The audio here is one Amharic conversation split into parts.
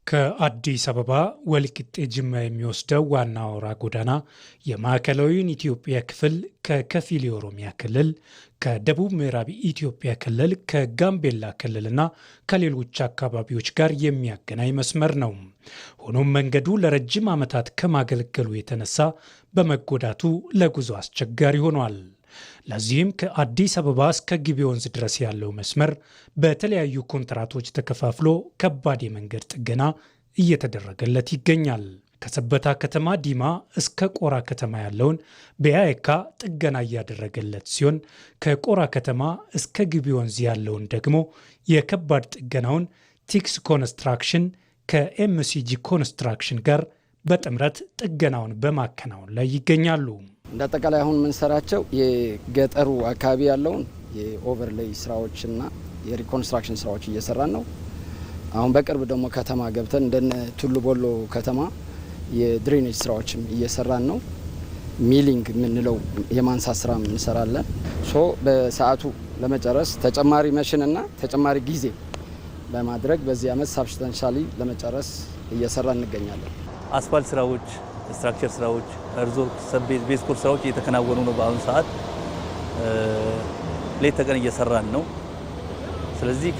ከአዲስ አበባ ወልቂጤ ጅማ የሚወስደው ዋና አውራ ጎዳና የማዕከላዊውን ኢትዮጵያ ክፍል ከከፊል የኦሮሚያ ክልል፣ ከደቡብ ምዕራብ ኢትዮጵያ ክልል፣ ከጋምቤላ ክልልና ከሌሎች አካባቢዎች ጋር የሚያገናኝ መስመር ነው። ሆኖም መንገዱ ለረጅም ዓመታት ከማገልገሉ የተነሳ በመጎዳቱ ለጉዞ አስቸጋሪ ሆኗል። ለዚህም ከአዲስ አበባ እስከ ግቤ ወንዝ ድረስ ያለው መስመር በተለያዩ ኮንትራቶች ተከፋፍሎ ከባድ የመንገድ ጥገና እየተደረገለት ይገኛል። ከሰበታ ከተማ ዲማ እስከ ቆራ ከተማ ያለውን በያየካ ጥገና እያደረገለት ሲሆን ከቆራ ከተማ እስከ ግቤ ወንዝ ያለውን ደግሞ የከባድ ጥገናውን ቲክስ ኮንስትራክሽን ከኤምሲጂ ኮንስትራክሽን ጋር በጥምረት ጥገናውን በማከናወን ላይ ይገኛሉ። እንደ አጠቃላይ አሁን የምንሰራቸው የገጠሩ አካባቢ ያለውን የኦቨርሌይ ስራዎችና የሪኮንስትራክሽን ስራዎች እየሰራን ነው። አሁን በቅርብ ደግሞ ከተማ ገብተን እንደነ ቱሉ ቦሎ ከተማ የድሬኔጅ ስራዎችም እየሰራን ነው። ሚሊንግ የምንለው የማንሳት ስራ እንሰራለን። በሰዓቱ ለመጨረስ ተጨማሪ መሽንና ተጨማሪ ጊዜ ለማድረግ በዚህ አመት ሳብስታንሻሊ ለመጨረስ እየሰራ እንገኛለን። አስፋልት ስራዎች፣ ስትራክቸር ስራዎች፣ እርዞርክ ቤዝ ኮርስ ስራዎች እየተከናወኑ ነው። በአሁኑ ሰዓት ሌት ተቀን እየሰራን ነው። ስለዚህ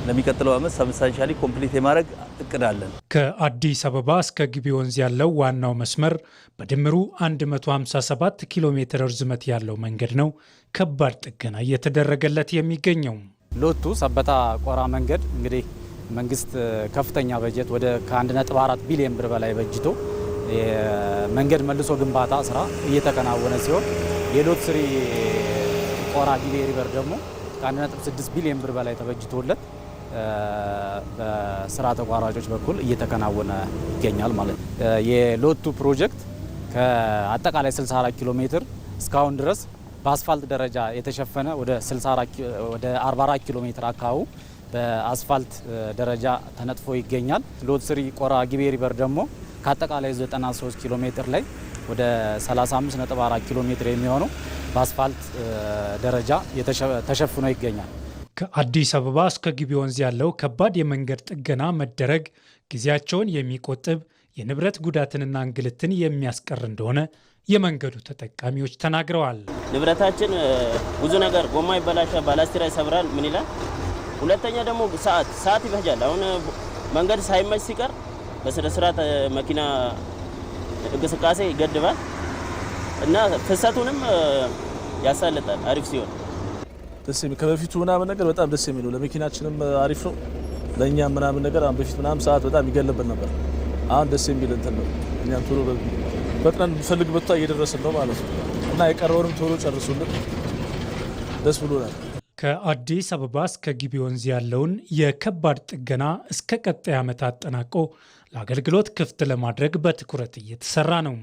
ለሚቀጥለው አመት ሳብስታንሻሊ ኮምፕሊት የማድረግ እቅድ አለን። ከአዲስ አበባ እስከ ግቤ ወንዝ ያለው ዋናው መስመር በድምሩ 157 ኪሎ ሜትር ርዝመት ያለው መንገድ ነው ከባድ ጥገና እየተደረገለት የሚገኘው። ሎቱ ሰበታ ቆራ መንገድ እንግዲህ መንግስት ከፍተኛ በጀት ወደ ከ1.4 ቢሊዮን ብር በላይ በጅቶ የመንገድ መልሶ ግንባታ ስራ እየተከናወነ ሲሆን የሎት ስሪ ቆራ ጊቤ ሪቨር ደግሞ ከ1.6 ቢሊዮን ብር በላይ ተበጅቶለት በስራ ተቋራጮች በኩል እየተከናወነ ይገኛል ማለት ነው። የሎቱ ፕሮጀክት ከአጠቃላይ 64 ኪሎ ሜትር እስካሁን ድረስ በአስፋልት ደረጃ የተሸፈነ ወደ 44 ኪሎ ሜትር አካባቢ በአስፋልት ደረጃ ተነጥፎ ይገኛል። ሎት ስሪ ቆራ ጊቤ ሪቨር ደግሞ ከአጠቃላይ 93 ኪሎ ሜትር ላይ ወደ 35.4 ኪሎ ሜትር የሚሆነው በአስፋልት ደረጃ ተሸፍኖ ይገኛል። ከአዲስ አበባ እስከ ግቤ ወንዝ ያለው ከባድ የመንገድ ጥገና መደረግ ጊዜያቸውን የሚቆጥብ የንብረት ጉዳትንና እንግልትን የሚያስቀር እንደሆነ የመንገዱ ተጠቃሚዎች ተናግረዋል። ንብረታችን ብዙ ነገር ጎማ ይበላሻል፣ ባላስቲራ ይሰብራል። ምን ይላል። ሁለተኛ ደግሞ ሰዓት ይፈጃል። አሁን መንገድ ሳይመች ሲቀር በስነ ስርዓት መኪና እንቅስቃሴ ይገድባል እና ፍሰቱንም ያሳልጣል። አሪፍ ሲሆን ደስ የሚል ከበፊቱ ምናምን ነገር በጣም ደስ የሚለው ለመኪናችንም አሪፍ ነው። ለእኛም ምናምን ነገር አሁን በፊት ምናምን ሰዓት በጣም ይገለብን ነበር። አሁን ደስ የሚል እንትን ነው። እኛም ቶሎ በጥነን ብፈልግ በቷ እየደረስን ነው ማለት ነው እና የቀረውንም ቶሎ ጨርሱልን። ደስ ብሎናል። ከአዲስ አበባ እስከ ግቤ ወንዝ ያለውን የከባድ ጥገና እስከ ቀጣይ ዓመት አጠናቆ ለአገልግሎት ክፍት ለማድረግ በትኩረት እየተሰራ ነው።